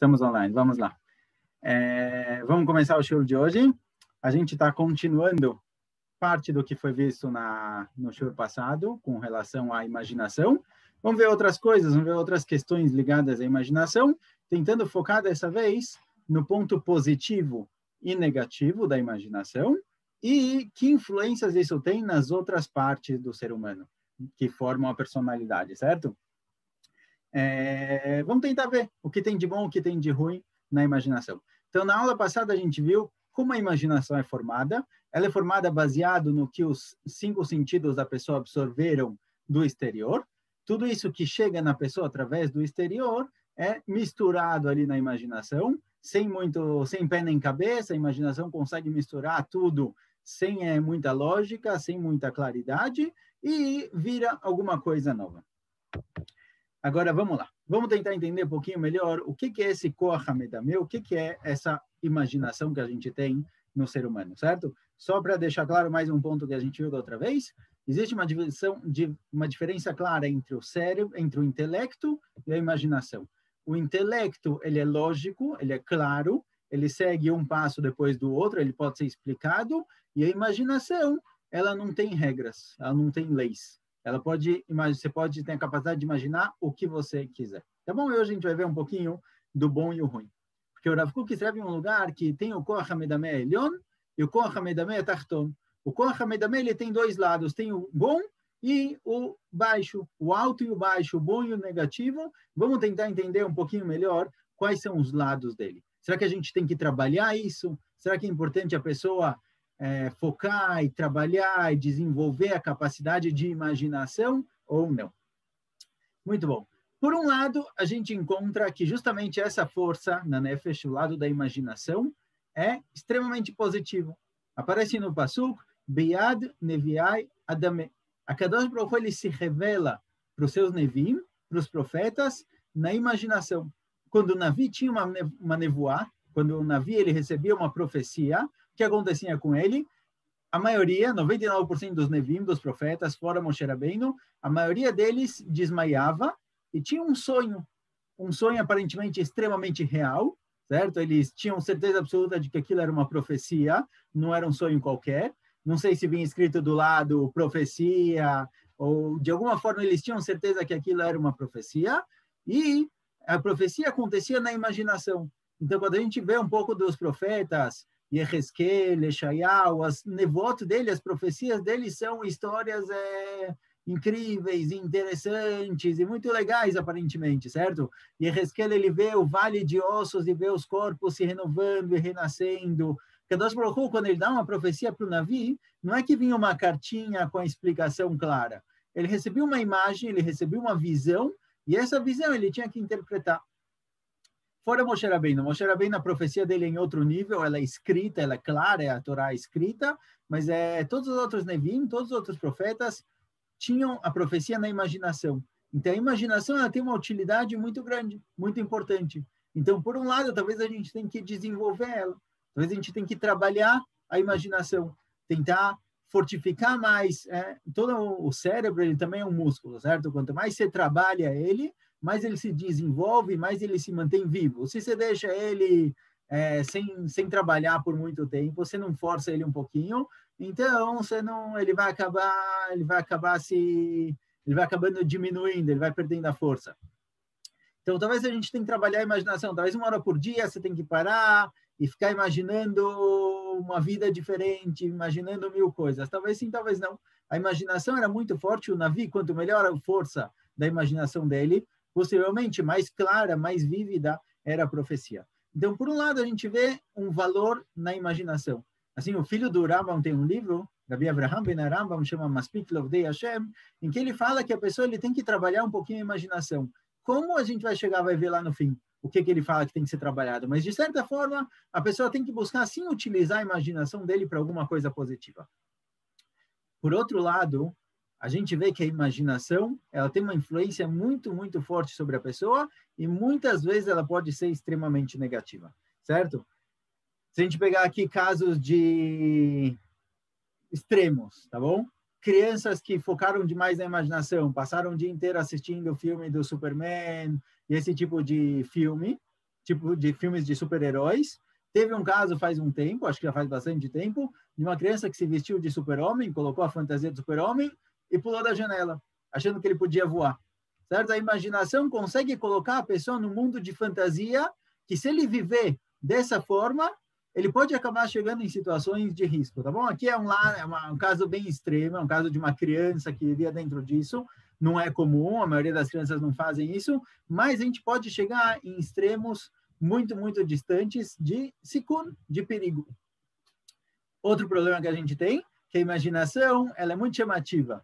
Estamos online, vamos lá. Vamos começar o show de hoje. A gente está continuando parte do que foi visto no show passado, com relação à imaginação. Vamos ver outras coisas, vamos ver outras questões ligadas à imaginação, tentando focar dessa vez no ponto positivo e negativo da imaginação e que influências isso tem nas outras partes do ser humano, que formam a personalidade, certo? Vamos tentar ver o que tem de bom, o que tem de ruim na imaginação. Então, na aula passada, a gente viu como a imaginação é formada. Ela é formada baseado no que os 5 sentidos da pessoa absorveram do exterior. Tudo isso que chega na pessoa através do exterior é misturado ali na imaginação, sem pé nem cabeça. A imaginação consegue misturar tudo sem muita lógica, sem muita claridade, e vira alguma coisa nova. Agora, vamos lá. Vamos tentar entender um pouquinho melhor o que é esse Koach HaMedameh, o que é essa imaginação que a gente tem no ser humano, certo? Só para deixar claro mais um ponto que a gente viu da outra vez, existe uma diferença clara entre o cérebro, entre o intelecto e a imaginação. O intelecto, ele é lógico, ele é claro, ele segue um passo depois do outro, ele pode ser explicado, e a imaginação, ela não tem regras, ela não tem leis. Você pode ter a capacidade de imaginar o que você quiser. Tá bom? Hoje a gente vai ver um pouquinho do bom e o ruim. Porque o Rav Kook escreve em um lugar que tem o Koach HaMedameh Elyon e o Koach HaMedameh Tachton. O Koach HaMedameh, ele tem 2 lados. Tem o bom e o baixo. O alto e o baixo, o bom e o negativo. Vamos tentar entender um pouquinho melhor quais são os lados dele. Será que a gente tem que trabalhar isso? Será que é importante a pessoa focar e trabalhar e desenvolver a capacidade de imaginação ou não? Muito bom. Por um lado, a gente encontra que justamente essa força na Nefesh, o lado da imaginação, é extremamente positivo. Aparece no Pasuk, Beyad Neviai Adame. A Kadosh Baruch Hu, ele se revela para os seus Nevim, para os profetas, na imaginação. Quando o Navi tinha uma nevoá, quando o Navi ele recebia uma profecia, o que acontecia com ele? A maioria, 99% dos Nevim, dos profetas, fora Moshe Rabbeinu, a maioria deles desmaiava e tinha um sonho aparentemente extremamente real, certo? Eles tinham certeza absoluta de que aquilo era uma profecia, não era um sonho qualquer. Não sei se vinha escrito do lado profecia, ou de alguma forma eles tinham certeza que aquilo era uma profecia, e a profecia acontecia na imaginação. Então, quando a gente vê um pouco dos profetas, Yehezkel, Eshayahu, as nevot dele, as profecias dele são histórias incríveis, interessantes e muito legais, aparentemente, certo? Yehezkel, ele vê o vale de ossos e vê os corpos se renovando e renascendo. Kadosh Baruch Hu, quando ele dá uma profecia para o Navi, não é que vinha uma cartinha com a explicação clara. Ele recebeu uma imagem, ele recebeu uma visão, e essa visão ele tinha que interpretar. Fora Moshe Rabbeinu. Moshe Rabbeinu, a profecia dele é em outro nível, ela é escrita, ela é clara, é a Torá escrita, mas todos os outros Nevim, todos os outros profetas tinham a profecia na imaginação. Então, a imaginação ela tem uma utilidade muito grande, muito importante. Então, por um lado, talvez a gente tenha que desenvolver ela, talvez a gente tenha que trabalhar a imaginação, tentar fortificar mais. Todo o cérebro, ele também é um músculo, certo? Quanto mais você trabalha ele, mais ele se desenvolve, mais ele se mantém vivo. Se você deixa ele sem trabalhar por muito tempo, você não força ele um pouquinho, então ele vai acabando diminuindo, ele vai perdendo a força. Então, talvez a gente tenha que trabalhar a imaginação. Talvez 1 hora por dia você tem que parar e ficar imaginando uma vida diferente, imaginando 1000 coisas. Talvez sim, talvez não. A imaginação era muito forte. O Navi, quanto melhor a força da imaginação dele, possivelmente mais clara, mais vívida era a profecia. Então, por um lado, a gente vê um valor na imaginação. Assim, o filho do Rambam tem um livro, Rabbi Avraham Ben Rambam, chama Maspik Lovdei Hashem, em que ele fala que a pessoa ele tem que trabalhar um pouquinho a imaginação. Como a gente vai chegar, vai ver lá no fim o que ele fala que tem que ser trabalhado. Mas, de certa forma, a pessoa tem que buscar, sim, utilizar a imaginação dele para alguma coisa positiva. Por outro lado, a gente vê que a imaginação ela tem uma influência muito, muito forte sobre a pessoa e muitas vezes ela pode ser extremamente negativa, certo? Se a gente pegar aqui casos de extremos, tá bom? Crianças que focaram demais na imaginação, passaram o dia inteiro assistindo o filme do Superman e esse tipo de filme, tipo de filmes de super-heróis. Teve um caso faz um tempo, acho que já faz bastante tempo, de uma criança que se vestiu de super-homem, colocou a fantasia de super-homem e pulou da janela, achando que ele podia voar. Certo? A imaginação consegue colocar a pessoa num mundo de fantasia que, se ele viver dessa forma, ele pode acabar chegando em situações de risco, tá bom? Aqui é um caso bem extremo, é um caso de uma criança que vivia dentro disso. Não é comum, a maioria das crianças não fazem isso, mas a gente pode chegar em extremos muito, muito distantes de sikun, de perigo. Outro problema que a gente tem, que a imaginação, ela é muito chamativa,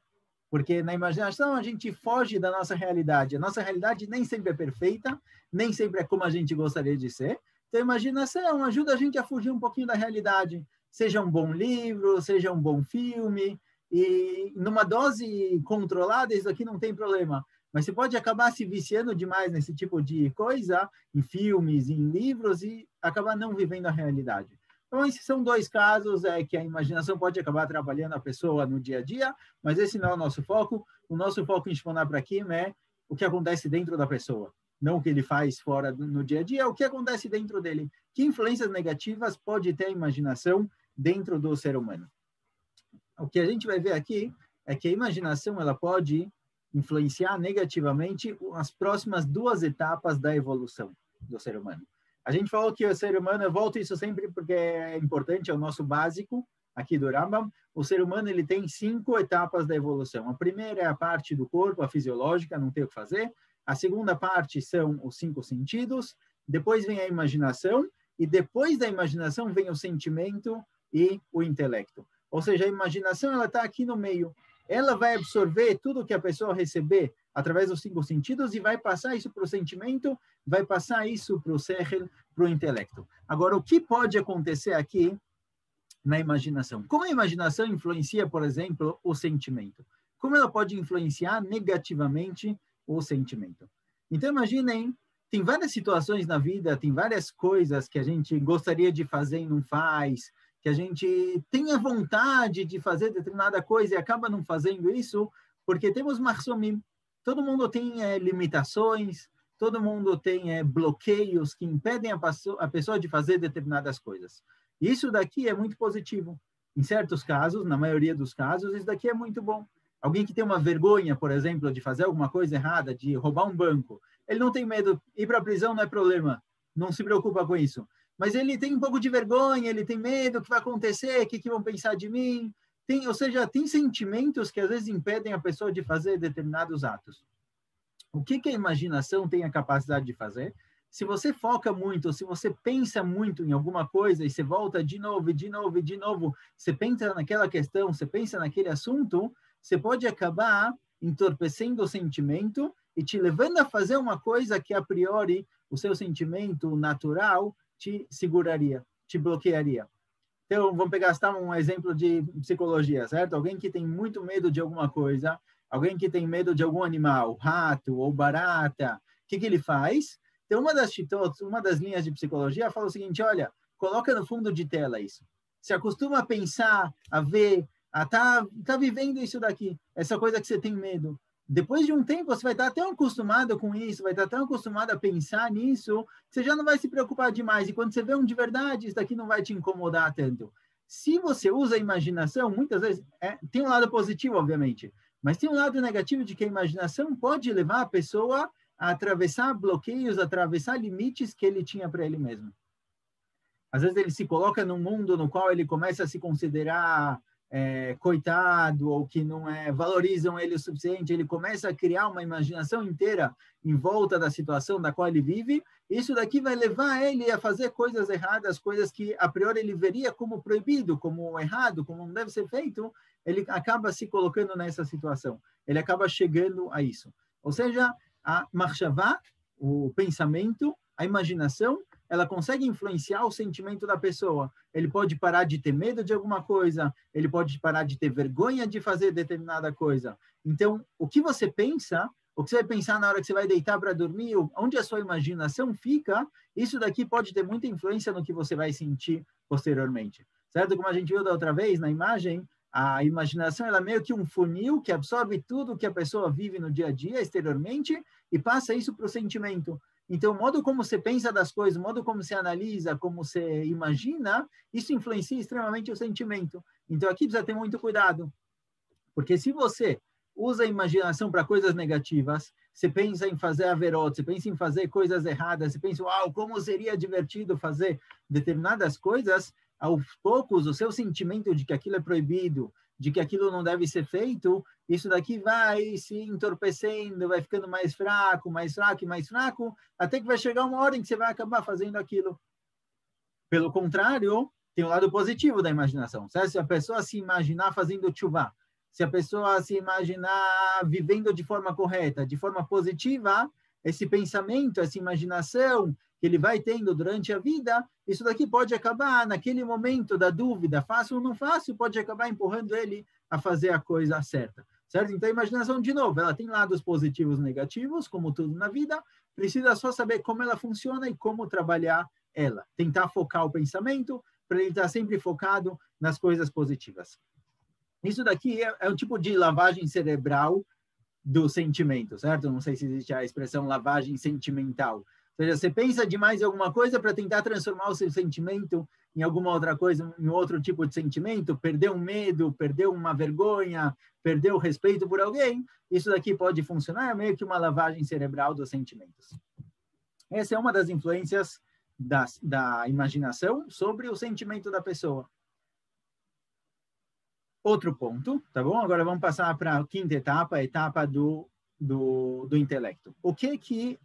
porque na imaginação a gente foge da nossa realidade. A nossa realidade nem sempre é perfeita, nem sempre é como a gente gostaria de ser. Então, a imaginação ajuda a gente a fugir um pouquinho da realidade. Seja um bom livro, seja um bom filme, e numa dose controlada, isso aqui não tem problema. Mas você pode acabar se viciando demais nesse tipo de coisa, em filmes, em livros, e acabar não vivendo a realidade. Então, esses são dois casos que a imaginação pode acabar atrapalhando a pessoa no dia a dia, mas esse não é o nosso foco. O nosso foco em Shmona Prakim é o que acontece dentro da pessoa, não o que ele faz fora no dia a dia, é o que acontece dentro dele. Que influências negativas pode ter a imaginação dentro do ser humano? O que a gente vai ver aqui é que a imaginação ela pode influenciar negativamente as próximas duas etapas da evolução do ser humano. A gente falou que o ser humano, eu volto isso sempre porque é importante, é o nosso básico aqui do Rambam. O ser humano ele tem 5 etapas da evolução. A primeira é a parte do corpo, a fisiológica, não tem o que fazer. A segunda parte são os 5 sentidos. Depois vem a imaginação. E depois da imaginação vem o sentimento e o intelecto. Ou seja, a imaginação ela está aqui no meio. Ela vai absorver tudo que a pessoa receber através dos 5 sentidos e vai passar isso para o sentimento, vai passar isso para o sechel, para o intelecto. Agora, o que pode acontecer aqui na imaginação? Como a imaginação influencia, por exemplo, o sentimento? Como ela pode influenciar negativamente o sentimento? Então, imaginem, tem várias situações na vida, tem várias coisas que a gente gostaria de fazer e não faz, que a gente tenha vontade de fazer determinada coisa e acaba não fazendo isso, porque temos marsomim. Todo mundo tem limitações, todo mundo tem bloqueios que impedem a pessoa de fazer determinadas coisas. Isso daqui é muito positivo. Em certos casos, na maioria dos casos, isso daqui é muito bom. Alguém que tem uma vergonha, por exemplo, de fazer alguma coisa errada, de roubar um banco, ele não tem medo, ir para a prisão não é problema, não se preocupa com isso. Mas ele tem um pouco de vergonha, ele tem medo, o que vai acontecer, o que vão pensar de mim. Ou seja, tem sentimentos que às vezes impedem a pessoa de fazer determinados atos. O que a imaginação tem a capacidade de fazer? Se você foca muito, se você pensa muito em alguma coisa e você volta de novo, de novo, de novo, você pensa naquela questão, você pensa naquele assunto, você pode acabar entorpecendo o sentimento e te levando a fazer uma coisa que, a priori, o seu sentimento natural te seguraria, te bloquearia. Então, vamos pegar um exemplo de psicologia, certo? Alguém que tem muito medo de alguma coisa, alguém que tem medo de algum animal, rato ou barata, o que ele faz? Então, uma das linhas de psicologia fala o seguinte, olha, coloca no fundo de tela isso. Se acostuma a pensar, a ver, a tá vivendo isso daqui, essa coisa que você tem medo. Depois de um tempo, você vai estar tão acostumado com isso, vai estar tão acostumado a pensar nisso, que você já não vai se preocupar demais. E quando você vê um de verdade, isso daqui não vai te incomodar tanto. Se você usa a imaginação, muitas vezes, tem um lado positivo, obviamente, mas tem um lado negativo de que a imaginação pode levar a pessoa a atravessar bloqueios, a atravessar limites que ele tinha para ele mesmo. Às vezes ele se coloca num mundo no qual ele começa a se considerar coitado, ou que não valorizam ele o suficiente, ele começa a criar uma imaginação inteira em volta da situação da qual ele vive. Isso daqui vai levar ele a fazer coisas erradas, coisas que a priori ele veria como proibido, como errado, como não deve ser feito. Ele acaba se colocando nessa situação, ele acaba chegando a isso. Ou seja, a marchavá, o pensamento, a imaginação, ela consegue influenciar o sentimento da pessoa. Ele pode parar de ter medo de alguma coisa, ele pode parar de ter vergonha de fazer determinada coisa. Então, o que você pensa, o que você vai pensar na hora que você vai deitar para dormir, onde a sua imaginação fica, isso daqui pode ter muita influência no que você vai sentir posteriormente. Certo? Como a gente viu da outra vez na imagem, a imaginação ela é meio que um funil que absorve tudo que a pessoa vive no dia a dia, exteriormente, e passa isso para o sentimento. Então, o modo como você pensa das coisas, o modo como você analisa, como você imagina, isso influencia extremamente o sentimento. Então, aqui precisa ter muito cuidado. Porque se você usa a imaginação para coisas negativas, você pensa em fazer averot, você pensa em fazer coisas erradas, você pensa, uau, como seria divertido fazer determinadas coisas, aos poucos, o seu sentimento de que aquilo é proibido, de que aquilo não deve ser feito, isso daqui vai se entorpecendo, vai ficando mais fraco, mais fraco e mais fraco, até que vai chegar uma hora em que você vai acabar fazendo aquilo. Pelo contrário, tem o lado positivo da imaginação. Certo? Se a pessoa se imaginar fazendo tshuva, se a pessoa se imaginar vivendo de forma correta, de forma positiva, esse pensamento, essa imaginação que ele vai tendo durante a vida, isso daqui pode acabar, naquele momento da dúvida, faço ou não faço, pode acabar empurrando ele a fazer a coisa certa. Certo? Então, a imaginação, de novo, ela tem lados positivos e negativos, como tudo na vida, precisa só saber como ela funciona e como trabalhar ela. Tentar focar o pensamento para ele estar sempre focado nas coisas positivas. Isso daqui é um tipo de lavagem cerebral do sentimento, certo? Não sei se existe a expressão lavagem sentimental. Ou seja, você pensa demais em alguma coisa para tentar transformar o seu sentimento em alguma outra coisa, em outro tipo de sentimento, perder um medo, perder uma vergonha, perder o respeito por alguém, isso daqui pode funcionar, é meio que uma lavagem cerebral dos sentimentos. Essa é uma das influências da imaginação sobre o sentimento da pessoa. Outro ponto, tá bom? Agora vamos passar para a quinta etapa, a etapa do intelecto. O que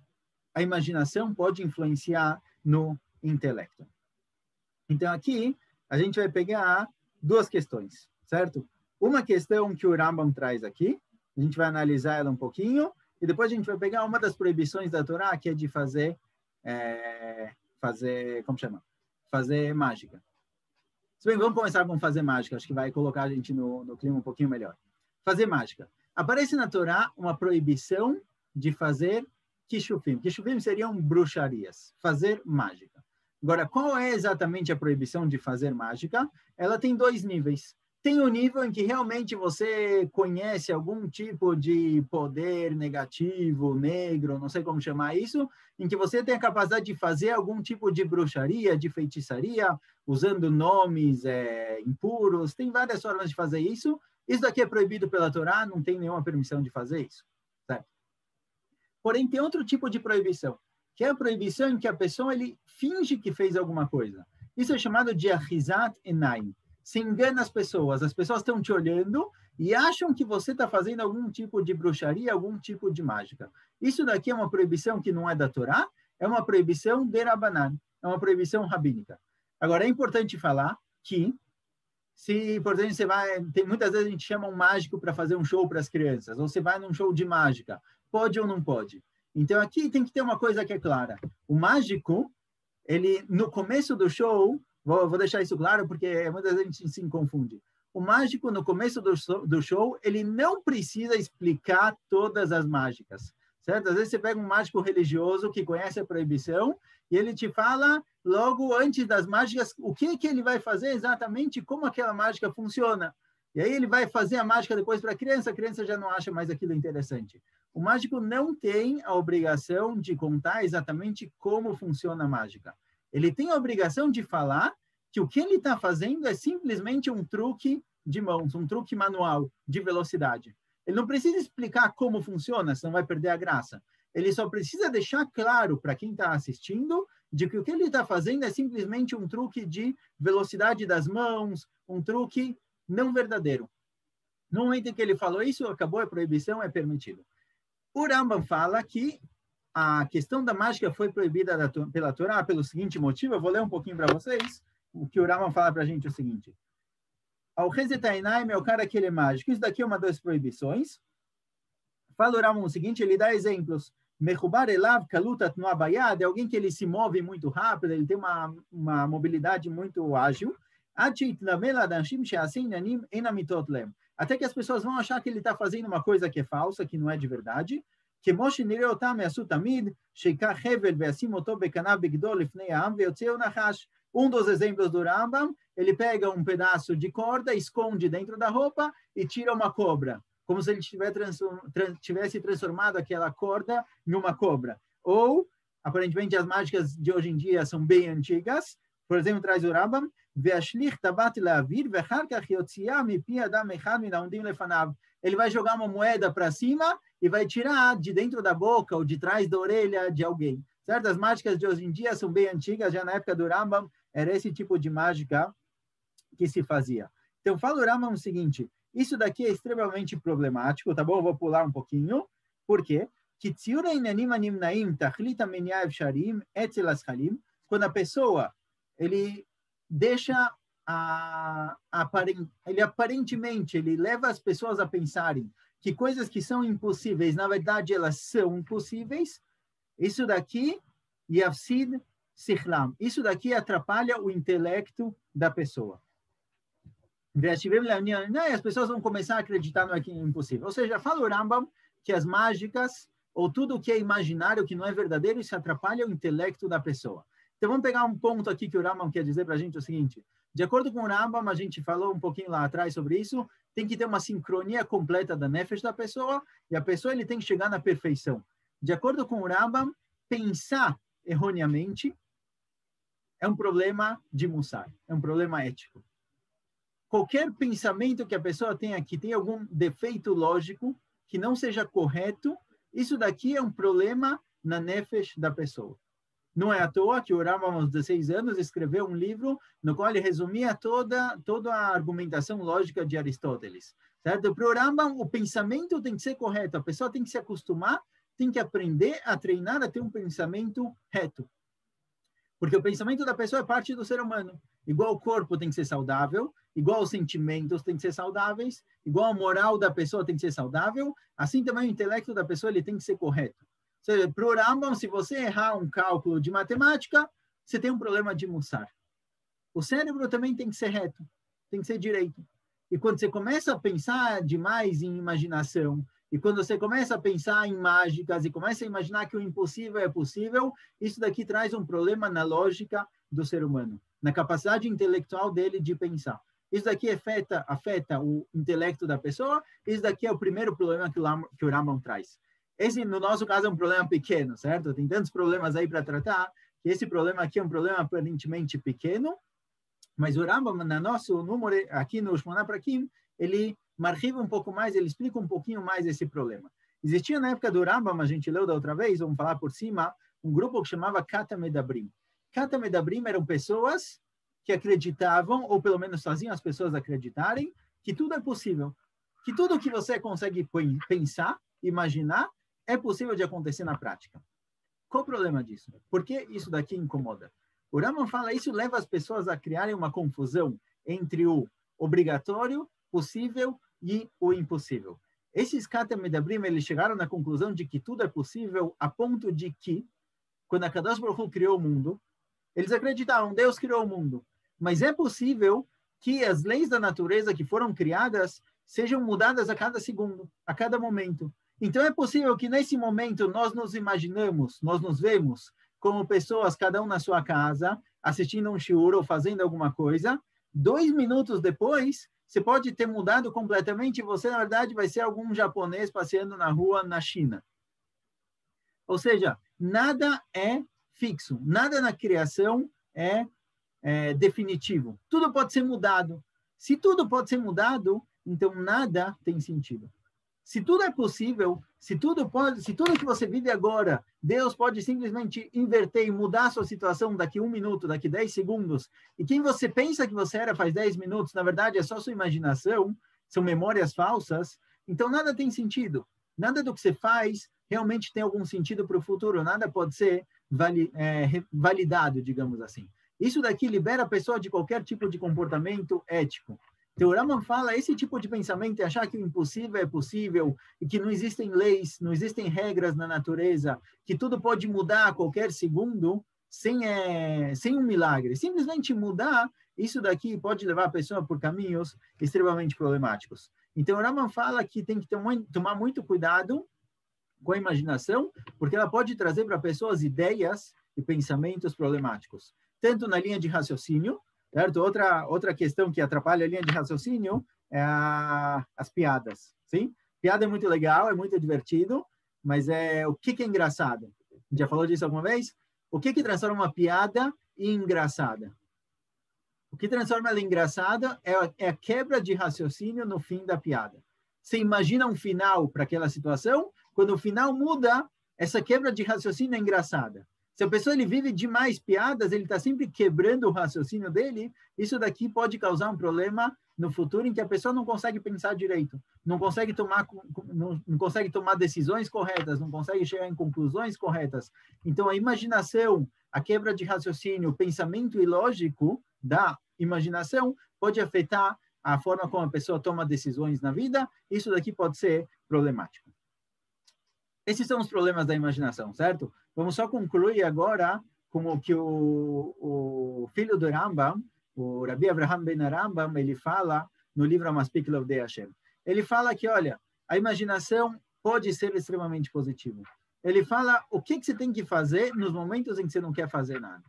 a imaginação pode influenciar no intelecto? Então, aqui, a gente vai pegar duas questões, certo? Uma questão que o Rambam traz aqui, a gente vai analisar ela um pouquinho, e depois a gente vai pegar uma das proibições da Torá, que é de fazer como chama? Fazer mágica. Bem, vamos começar com fazer mágica, acho que vai colocar a gente no clima um pouquinho melhor. Fazer mágica. Aparece na Torá uma proibição de fazer kishufim. Kishufim seriam bruxarias, fazer mágica. Agora, qual é exatamente a proibição de fazer mágica? Ela tem dois níveis. Tem o nível em que realmente você conhece algum tipo de poder negativo, negro, não sei como chamar isso, em que você tem a capacidade de fazer algum tipo de bruxaria, de feitiçaria, usando nomes impuros. Tem várias formas de fazer isso. Isso daqui é proibido pela Torá, não tem nenhuma permissão de fazer isso. Certo? Porém, tem outro tipo de proibição, que é a proibição em que a pessoa ele finge que fez alguma coisa. Isso é chamado de achizat enaim. Se engana as pessoas estão te olhando e acham que você está fazendo algum tipo de bruxaria, algum tipo de mágica. Isso daqui é uma proibição que não é da Torá, é uma proibição de Rabanan, é uma proibição rabínica. Agora, é importante falar que, se, por exemplo, muitas vezes a gente chama um mágico para fazer um show para as crianças, ou você vai num show de mágica, pode ou não pode? Então, aqui tem que ter uma coisa que é clara. O mágico, ele, no começo do show, vou deixar isso claro, porque muitas vezes a gente se confunde. O mágico, no começo do show, ele não precisa explicar todas as mágicas, certo? Às vezes você pega um mágico religioso que conhece a proibição e ele te fala, logo antes das mágicas, o que ele vai fazer exatamente, como aquela mágica funciona. E aí ele vai fazer a mágica depois para a criança já não acha mais aquilo interessante. O mágico não tem a obrigação de contar exatamente como funciona a mágica. Ele tem a obrigação de falar que o que ele está fazendo é simplesmente um truque de mãos, um truque manual de velocidade. Ele não precisa explicar como funciona, senão vai perder a graça. Ele só precisa deixar claro para quem está assistindo de que o que ele está fazendo é simplesmente um truque de velocidade das mãos, um truque não verdadeiro. No momento em que ele falou isso, acabou a proibição, é permitido. O Rambam fala que a questão da mágica foi proibida pela Torá pelo seguinte motivo, eu vou ler um pouquinho para vocês, o que o Rambam fala para a gente é o seguinte. Ao Rezetainaim é o cara que ele é mágico. Isso daqui é uma das proibições. Fala o Rambam o seguinte, ele dá exemplos. Mechubar elav kalutat no abayad é alguém que ele se move muito rápido, ele tem uma mobilidade muito ágil. Até que as pessoas vão achar que ele está fazendo uma coisa que é falsa, que não é de verdade. Um dos exemplos do Rambam, ele pega um pedaço de corda, esconde dentro da roupa e tira uma cobra, como se ele tivesse transformado aquela corda em uma cobra. Ou aparentemente as mágicas de hoje em dia são bem antigas. Por exemplo, traz o Rambam, ele vai jogar uma moeda para cima e vai tirar de dentro da boca ou de trás da orelha de alguém. Certo? As mágicas de hoje em dia são bem antigas, já na época do Rambam era esse tipo de mágica que se fazia. Então, fala o Rambam o seguinte, isso daqui é extremamente problemático, tá bom? Eu vou pular um pouquinho. Por quê? Quando a pessoa ele deixa ele aparentemente ele leva as pessoas a pensarem que coisas que são impossíveis, na verdade, elas são impossíveis. Isso daqui, yafsid sichlam, isso daqui atrapalha o intelecto da pessoa. E as pessoas vão começar a acreditar no que é impossível. Ou seja, fala o Rambam que as mágicas, ou tudo que é imaginário, que não é verdadeiro, isso atrapalha o intelecto da pessoa. Então, vamos pegar um ponto aqui que o Rambam quer dizer para a gente o seguinte. De acordo com o Rambam, a gente falou um pouquinho lá atrás sobre isso, tem que ter uma sincronia completa da nefesh da pessoa, e a pessoa ele tem que chegar na perfeição. De acordo com o Rambam, pensar erroneamente é um problema de mussar, é um problema ético. Qualquer pensamento que a pessoa tenha que tem algum defeito lógico, que não seja correto, isso daqui é um problema na nefesh da pessoa. Não é à toa que o Rambam, aos 16 anos, escreveu um livro no qual ele resumia toda a argumentação lógica de Aristóteles. Certo? Para o Rambam, o pensamento tem que ser correto, a pessoa tem que se acostumar, tem que aprender a treinar a ter um pensamento reto. Porque o pensamento da pessoa é parte do ser humano. Igual o corpo tem que ser saudável, igual os sentimentos têm que ser saudáveis, igual a moral da pessoa tem que ser saudável, assim também o intelecto da pessoa ele tem que ser correto. Ou seja, para o Rambam, se você errar um cálculo de matemática, você tem um problema de mussar. O cérebro também tem que ser reto, tem que ser direito. E quando você começa a pensar demais em imaginação, e quando você começa a pensar em mágicas e começa a imaginar que o impossível é possível, isso daqui traz um problema na lógica do ser humano, na capacidade intelectual dele de pensar. Isso daqui afeta o intelecto da pessoa, isso daqui é o primeiro problema que o Rambam traz. Esse, no nosso caso, é um problema pequeno, certo? Tem tantos problemas aí para tratar, que esse problema aqui é um problema aparentemente pequeno, mas o Rambam, aqui no Shmona Prakim, ele marriva um pouco mais, ele explica um pouquinho mais esse problema. Existia na época do Rambam, a gente leu da outra vez, vamos falar por cima, um grupo que chamava Kata Medabrim. Kata Medabrim eram pessoas que acreditavam, ou pelo menos faziam as pessoas acreditarem, que tudo é possível. Que tudo que você consegue pensar, imaginar, é possível de acontecer na prática. Qual o problema disso? Por que isso daqui incomoda? O Rambam fala, isso leva as pessoas a criarem uma confusão entre o obrigatório, possível e o impossível. Esses Kata Medabrim, eles chegaram na conclusão de que tudo é possível a ponto de que, quando a Kadosh Baruch Hu criou o mundo, eles acreditavam, Deus criou o mundo. Mas é possível que as leis da natureza que foram criadas sejam mudadas a cada segundo, a cada momento. Então é possível que nesse momento nós nos imaginamos, nós nos vemos como pessoas, cada um na sua casa, assistindo um shiur ou fazendo alguma coisa. 2 minutos depois, você pode ter mudado completamente e você, na verdade, vai ser algum japonês passeando na rua na China. Ou seja, nada é fixo, nada na criação é definitivo. Tudo pode ser mudado. Se tudo pode ser mudado, então nada tem sentido. Se tudo é possível, se tudo que você vive agora, Deus pode simplesmente inverter e mudar a sua situação daqui 1 minuto, daqui 10 segundos, e quem você pensa que você era faz 10 minutos, na verdade é só sua imaginação, são memórias falsas, então nada tem sentido. Nada do que você faz realmente tem algum sentido para o futuro, nada pode ser validado, digamos assim. Isso daqui libera a pessoa de qualquer tipo de comportamento ético. Então, o Rambam fala, esse tipo de pensamento é achar que o impossível é possível e que não existem leis, não existem regras na natureza, que tudo pode mudar a qualquer segundo sem um milagre. Simplesmente mudar, isso daqui pode levar a pessoa por caminhos extremamente problemáticos. Então, o Rambam fala que tem que tomar muito cuidado com a imaginação, porque ela pode trazer para pessoas ideias e pensamentos problemáticos, tanto na linha de raciocínio, certo? Outra questão que atrapalha a linha de raciocínio é as piadas, sim? Piada é muito legal, é muito divertido, mas o que é engraçado? Já falou disso alguma vez? O que transforma uma piada em engraçada? O que transforma ela em engraçada é a quebra de raciocínio no fim da piada. Você imagina um final para aquela situação, quando o final muda, essa quebra de raciocínio é engraçada. Se a pessoa ele vive demais piadas, ele está sempre quebrando o raciocínio dele, isso daqui pode causar um problema no futuro em que a pessoa não consegue pensar direito, não consegue tomar decisões corretas, não consegue chegar em conclusões corretas. Então, a imaginação, a quebra de raciocínio, o pensamento ilógico da imaginação pode afetar a forma como a pessoa toma decisões na vida. Isso daqui pode ser problemático. Esses são os problemas da imaginação, certo? Vamos só concluir agora com o que o filho do Rambam, o Rabbi Avraham ben Rambam, ele fala no livro Amaspik Lovdei Hashem. Ele fala que, olha, a imaginação pode ser extremamente positiva. Ele fala o que você tem que fazer nos momentos em que você não quer fazer nada.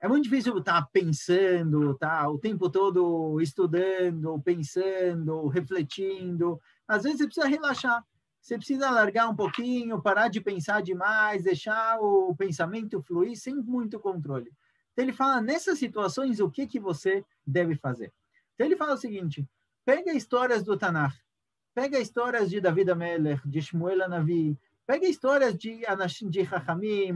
É muito difícil estar pensando, o tempo todo estudando, pensando, refletindo. Às vezes você precisa relaxar. Você precisa largar um pouquinho, parar de pensar demais, deixar o pensamento fluir sem muito controle. Então, ele fala, nessas situações, o que você deve fazer? Então, ele fala o seguinte, pega histórias do Tanakh, pega histórias de David HaMelech, de Shmuel HaNavi, pega histórias de Anashim, de Chachamim,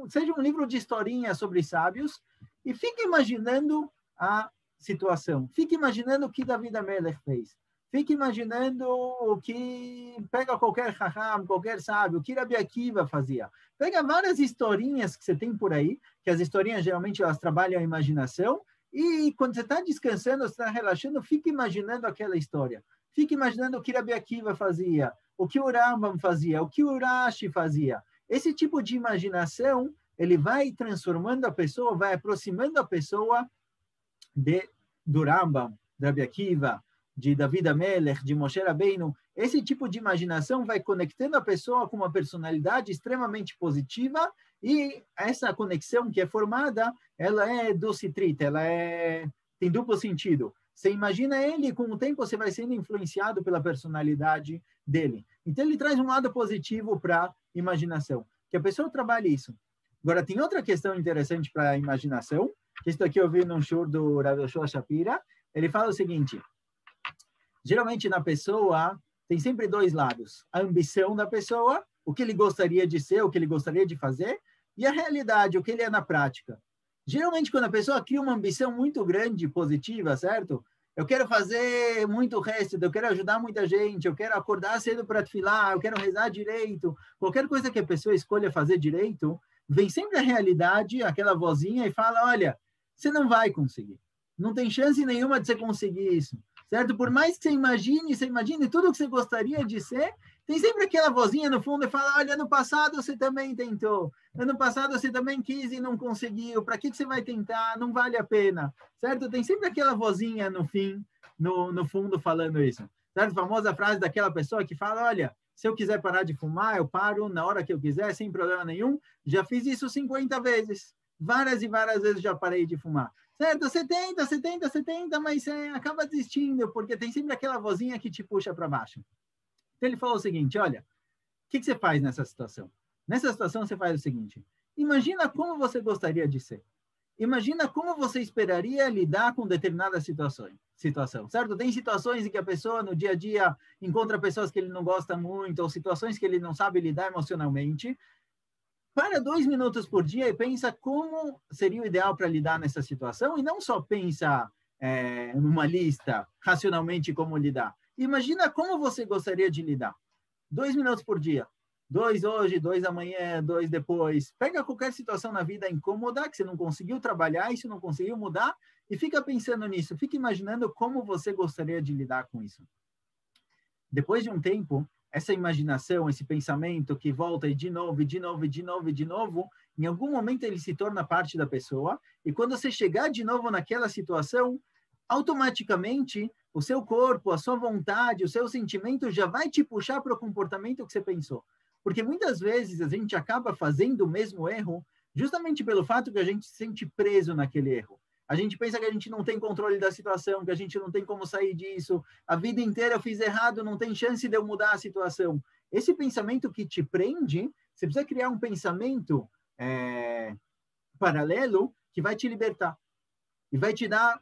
seja um livro de historinhas sobre sábios, e fica imaginando a situação. Fica imaginando o que David HaMelech fez. Fique imaginando o que... Pega qualquer Chacham, qualquer sábio, o que Rabi Akiva fazia. Pega várias historinhas que você tem por aí, que as historinhas geralmente elas trabalham a imaginação, e quando você está descansando, você está relaxando, fique imaginando aquela história. Fique imaginando o que Rabi Akiva fazia, o que o Rambam fazia, o que o Rashi fazia. Esse tipo de imaginação, ele vai transformando a pessoa, vai aproximando a pessoa do Rambam, de Rabi Akiva, de David HaMelech, de Moshe Rabbeinu. Esse tipo de imaginação vai conectando a pessoa com uma personalidade extremamente positiva, e essa conexão que é formada, ela é docitrita, ela tem duplo sentido. Você imagina ele, e com o tempo você vai sendo influenciado pela personalidade dele. Então ele traz um lado positivo para a imaginação, que a pessoa trabalhe isso. Agora, tem outra questão interessante para a imaginação, que isso aqui eu vi num show do Rav Yoshua Shapira. Ele fala o seguinte, geralmente na pessoa tem sempre dois lados. A ambição da pessoa, o que ele gostaria de ser, o que ele gostaria de fazer, e a realidade, o que ele é na prática. Geralmente quando a pessoa cria uma ambição muito grande, positiva, certo? Eu quero fazer muito resto, eu quero ajudar muita gente, eu quero acordar cedo para tefilah, eu quero rezar direito. Qualquer coisa que a pessoa escolha fazer direito, vem sempre a realidade, aquela vozinha, e fala, olha, você não vai conseguir. Não tem chance nenhuma de você conseguir isso. Certo? Por mais que você imagine tudo o que você gostaria de ser, tem sempre aquela vozinha no fundo e fala, olha, ano passado você também tentou, ano passado você também quis e não conseguiu, para que você vai tentar? Não vale a pena, certo? Tem sempre aquela vozinha no fim, no fundo falando isso, certo? A famosa frase daquela pessoa que fala, olha, se eu quiser parar de fumar, eu paro na hora que eu quiser, sem problema nenhum, já fiz isso 50 vezes, várias e várias vezes já parei de fumar. Certo? Você tenta, mas você acaba desistindo, porque tem sempre aquela vozinha que te puxa para baixo. Então ele falou o seguinte, olha, o que você faz nessa situação? Nessa situação você faz o seguinte, imagina como você gostaria de ser. Imagina como você esperaria lidar com determinada situação, certo? Tem situações em que a pessoa no dia a dia encontra pessoas que ele não gosta muito, ou situações que ele não sabe lidar emocionalmente. Para 2 minutos por dia e pensa como seria o ideal para lidar nessa situação, e não só pensa numa lista, racionalmente como lidar. Imagina como você gostaria de lidar. 2 minutos por dia. 2 hoje, 2 amanhã, 2 depois. Pega qualquer situação na vida incômoda, que você não conseguiu trabalhar, isso não conseguiu mudar, e fica pensando nisso. Fica imaginando como você gostaria de lidar com isso. Depois de um tempo, essa imaginação, esse pensamento que volta e de novo, em algum momento ele se torna parte da pessoa, e quando você chegar de novo naquela situação, automaticamente o seu corpo, a sua vontade, o seu sentimento já vai te puxar para o comportamento que você pensou. Porque muitas vezes a gente acaba fazendo o mesmo erro justamente pelo fato que a gente se sente preso naquele erro. A gente pensa que a gente não tem controle da situação, que a gente não tem como sair disso. A vida inteira eu fiz errado, não tem chance de eu mudar a situação. Esse pensamento que te prende, Você precisa criar um pensamento paralelo que vai te libertar e vai te dar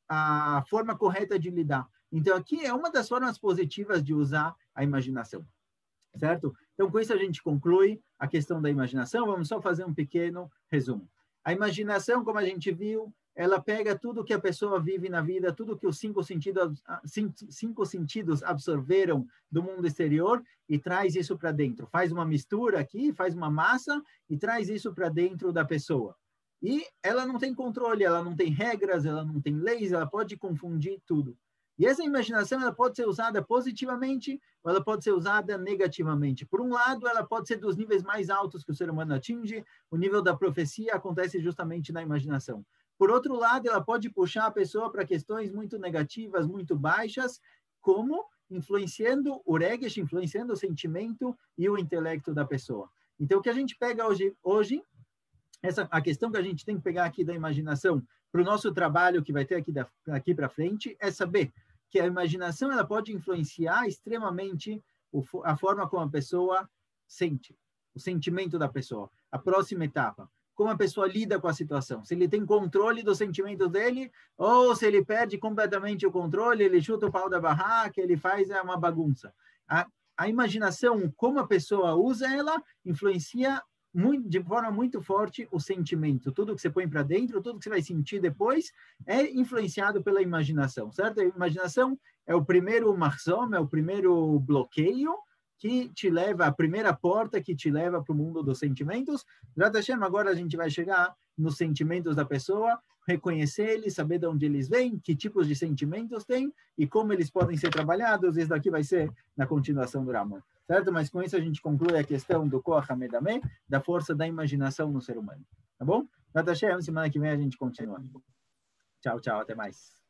a forma correta de lidar. Então, aqui é uma das formas positivas de usar a imaginação, certo? Então, com isso a gente conclui a questão da imaginação. Vamos só fazer um pequeno resumo. A imaginação, como a gente viu, ela pega tudo que a pessoa vive na vida, tudo que os cinco sentidos absorveram do mundo exterior e traz isso para dentro. Faz uma mistura aqui, faz uma massa e traz isso para dentro da pessoa. E ela não tem controle, ela não tem regras, ela não tem leis, ela pode confundir tudo. E essa imaginação ela pode ser usada positivamente ou ela pode ser usada negativamente. Por um lado, ela pode ser dos níveis mais altos que o ser humano atinge, o nível da profecia acontece justamente na imaginação. Por outro lado, ela pode puxar a pessoa para questões muito negativas, muito baixas, como influenciando o regesh, influenciando o sentimento e o intelecto da pessoa. Então, o que a gente pega hoje a questão que a gente tem que pegar aqui da imaginação para o nosso trabalho que vai ter aqui para frente é saber que a imaginação ela pode influenciar extremamente a forma como a pessoa sente, o sentimento da pessoa. A próxima etapa, como a pessoa lida com a situação. Se ele tem controle dos sentimentos dele ou se ele perde completamente o controle, ele chuta o pau da barraca, ele faz uma bagunça. A imaginação, como a pessoa usa ela, influencia de forma muito forte o sentimento. Tudo que você põe para dentro, tudo que você vai sentir depois, é influenciado pela imaginação, certo? A imaginação é o primeiro marzom, é o primeiro bloqueio que te leva, a primeira porta que te leva para o mundo dos sentimentos. Agora a gente vai chegar nos sentimentos da pessoa, reconhecer eles, saber de onde eles vêm, que tipos de sentimentos têm e como eles podem ser trabalhados. Isso daqui vai ser na continuação do Rama, certo? Mas com isso a gente conclui a questão do Koach HaMedameh, da força da imaginação no ser humano, tá bom? Semana que vem a gente continua. Tchau, tchau, até mais.